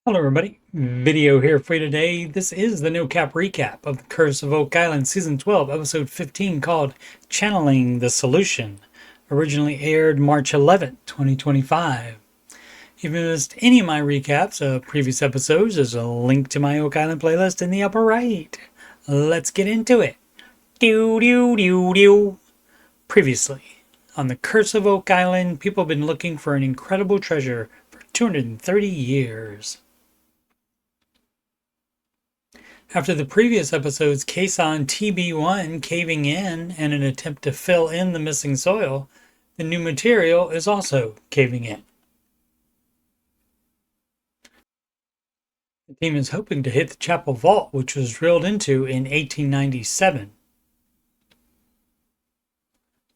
Hello everybody, video here for you today. This is the No Cap recap of The Curse of Oak Island Season 12, Episode 15 called Channeling the Solution. Originally aired March 11th, 2025. If you missed any of my recaps of previous episodes, there's a link to my Oak Island playlist in the upper right. Let's get into it. Previously, on The Curse of Oak Island, people have been looking for an incredible treasure for 230 years. After the previous episode's case on TB1 caving in and an attempt to fill in the missing soil, the new material is also caving in. The team is hoping to hit the chapel vault, which was drilled into in 1897.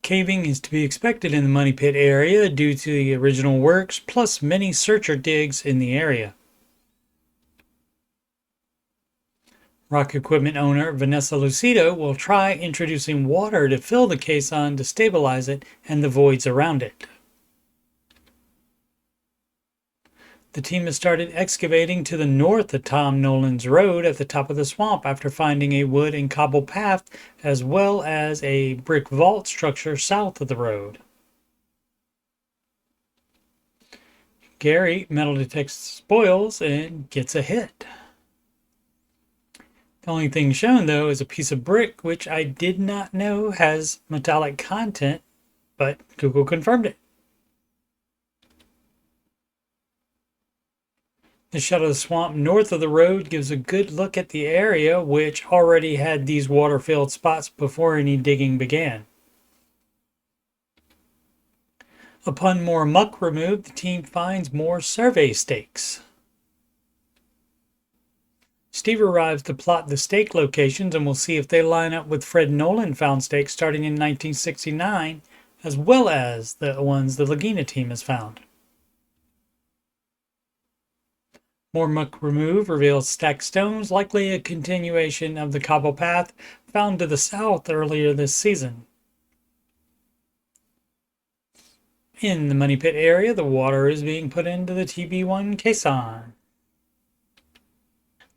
Caving is to be expected in the Money Pit area due to the original works, plus many searcher digs in the area. Rock equipment owner Vanessa Lucido will try introducing water to fill the caisson to stabilize it and the voids around it. The team has started excavating to the north of Tom Nolan's road at the top of the swamp after finding a wood and cobble path as well as a brick vault structure south of the road. Gary metal detects spoils and gets a hit. The only thing shown, though, is a piece of brick, which I did not know has metallic content, but Google confirmed it. The shot of the swamp north of the road gives a good look at the area, which already had these water-filled spots before any digging began. Upon more muck removed, the team finds more survey stakes. Steve arrives to plot the stake locations and we'll see if they line up with Fred Nolan found stakes starting in 1969, as well as the ones the Laguna team has found. More muck removed reveals stacked stones, likely a continuation of the cobble path found to the south earlier this season. In the Money Pit area, the water is being put into the TB1 caisson.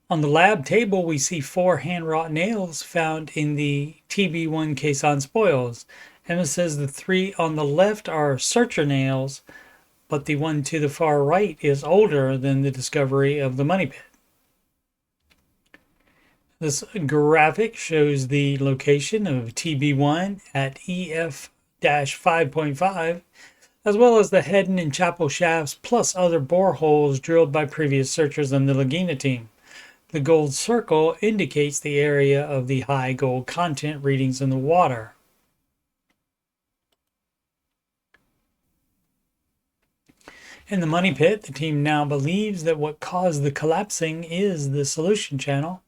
On the lab table, we see 4 hand-wrought nails found in the TB1 caisson spoils. Emma says the 3 on the left are searcher nails, but the one to the far right is older than the discovery of the Money Pit. This graphic shows the location of TB1 at EF-5.5, as well as the Hedden and Chapel shafts, plus other boreholes drilled by previous searchers on the Laguna team. The gold circle indicates the area of the high gold content readings in the water. In the Money Pit, the team now believes that what caused the collapsing is the solution channel,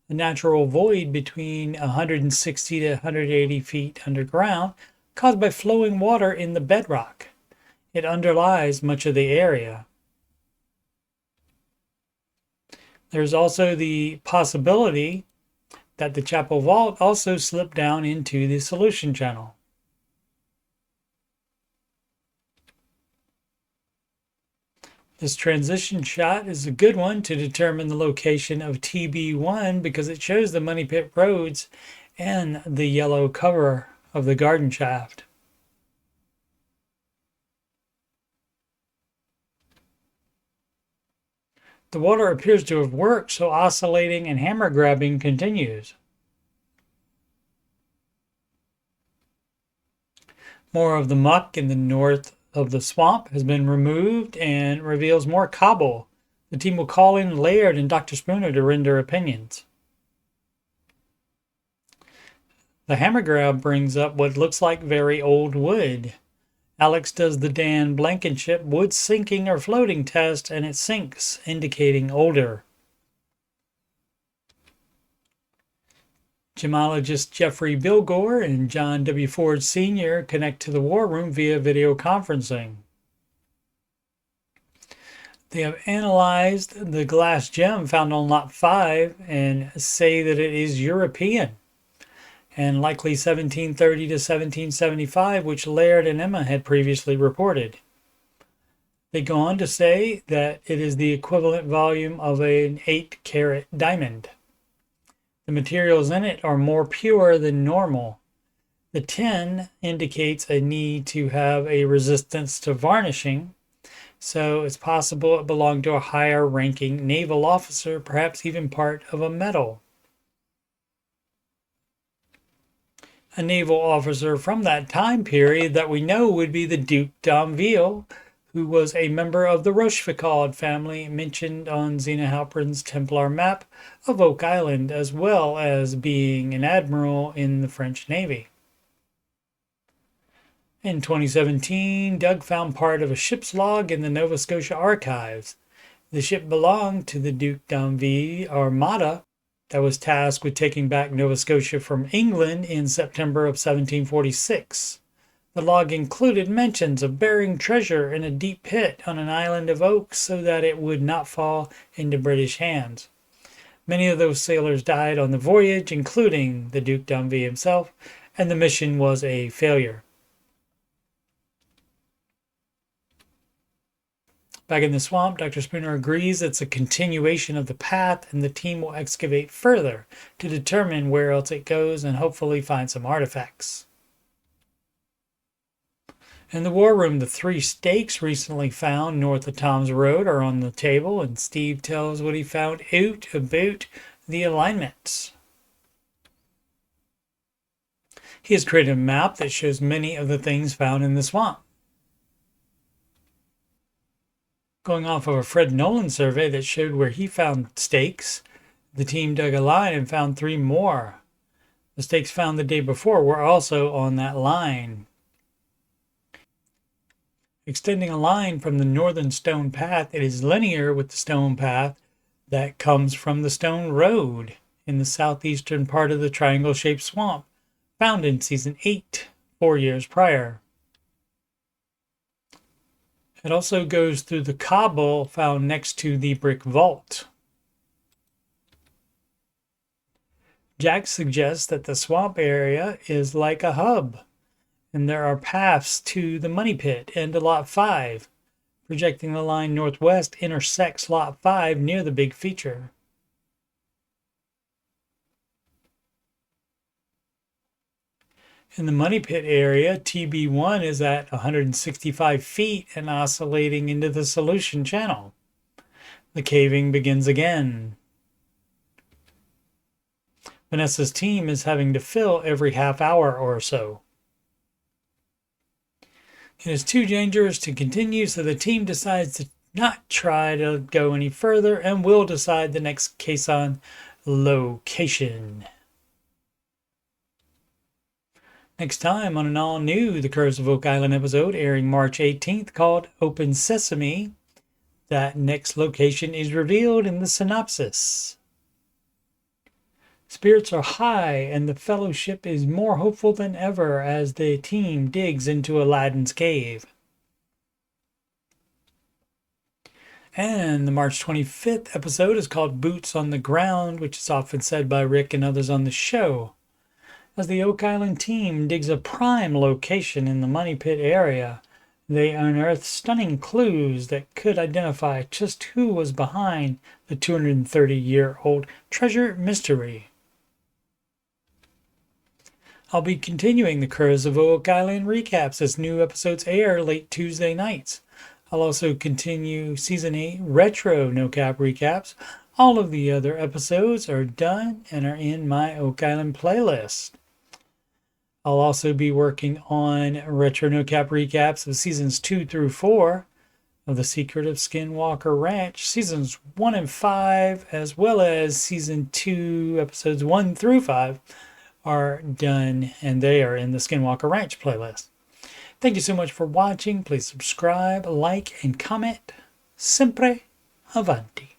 a natural void between 160 to 180 feet underground caused by flowing water in the bedrock. It underlies much of the area. There's also the possibility that the chapel vault also slipped down into the solution channel. This transition shot is a good one to determine the location of TB1 because it shows the Money Pit roads and the yellow cover of the garden shaft. The water appears to have worked, so oscillating and hammer grabbing continues. More of the muck in the north of the swamp has been removed and reveals more cobble. The team will call in Laird and Dr. Spooner to render opinions. The hammer grab brings up what looks like very old wood. Alex does the Dan Blankenship wood sinking or floating test, and it sinks, indicating older. Gemologist Jeffrey Bilgore and John W. Ford Sr. connect to the war room via video conferencing. They have analyzed the glass gem found on Lot 5 and say that it is European and likely 1730 to 1775, which Laird and Emma had previously reported. They go on to say that it is the equivalent volume of an 8-carat diamond. The materials in it are more pure than normal. The tin indicates a need to have a resistance to varnishing, so it's possible it belonged to a higher ranking naval officer, perhaps even part of a medal. A naval officer from that time period that we know would be the Duc d'Anville, who was a member of the Rochefoucauld family mentioned on Zena Halpern's Templar map of Oak Island, as well as being an admiral in the French Navy. In 2017, Doug found part of a ship's log in the Nova Scotia archives. The ship belonged to the Duc d'Anville Armada that was tasked with taking back Nova Scotia from England in September of 1746. The log included mentions of burying treasure in a deep pit on an island of oak so that it would not fall into British hands. Many of those sailors died on the voyage, including the Duc d'Anville himself, and the mission was a failure. Back in the swamp, Dr. Spooner agrees it's a continuation of the path, and the team will excavate further to determine where else it goes and hopefully find some artifacts. In the war room, the 3 stakes recently found north of Tom's Road are on the table, and Steve tells what he found out about the alignments. He has created a map that shows many of the things found in the swamp. Going off of a Fred Nolan survey that showed where he found stakes, the team dug a line and found 3 more. The stakes found the day before were also on that line. Extending a line from the northern stone path, it is linear with the stone path that comes from the stone road in the southeastern part of the triangle-shaped swamp, found in Season 8, 4 years prior. It also goes through the cobble found next to the brick vault. Jack suggests that the swamp area is like a hub, and there are paths to the money pit and to Lot 5. Projecting the line northwest intersects Lot 5 near the big feature. In the money pit area, TB1 is at 165 feet and oscillating into the solution channel. The caving begins again. Vanessa's team is having to fill every half hour or so. It is too dangerous to continue, so the team decides to not try to go any further and will decide the next caisson location. Next time on an all-new The Curse of Oak Island episode airing March 18th called Open Sesame, that next location is revealed in the synopsis. Spirits are high and the Fellowship is more hopeful than ever as the team digs into Aladdin's cave. And the March 25th episode is called Boots on the Ground, which is often said by Rick and others on the show. As the Oak Island team digs a prime location in the Money Pit area, they unearth stunning clues that could identify just who was behind the 230-year-old treasure mystery. I'll be continuing the Curse of Oak Island recaps as new episodes air late Tuesday nights. I'll also continue Season 8 retro no-cap recaps. All of the other episodes are done and are in my Oak Island playlist. I'll also be working on retro no-cap recaps of Seasons 2 through 4 of The Secret of Skinwalker Ranch, Seasons 1 and 5, as well as Season 2, Episodes 1 through 5 are done, and they are in the Skinwalker Ranch playlist. Thank you so much for watching. Please subscribe, like, and comment. Sempre avanti.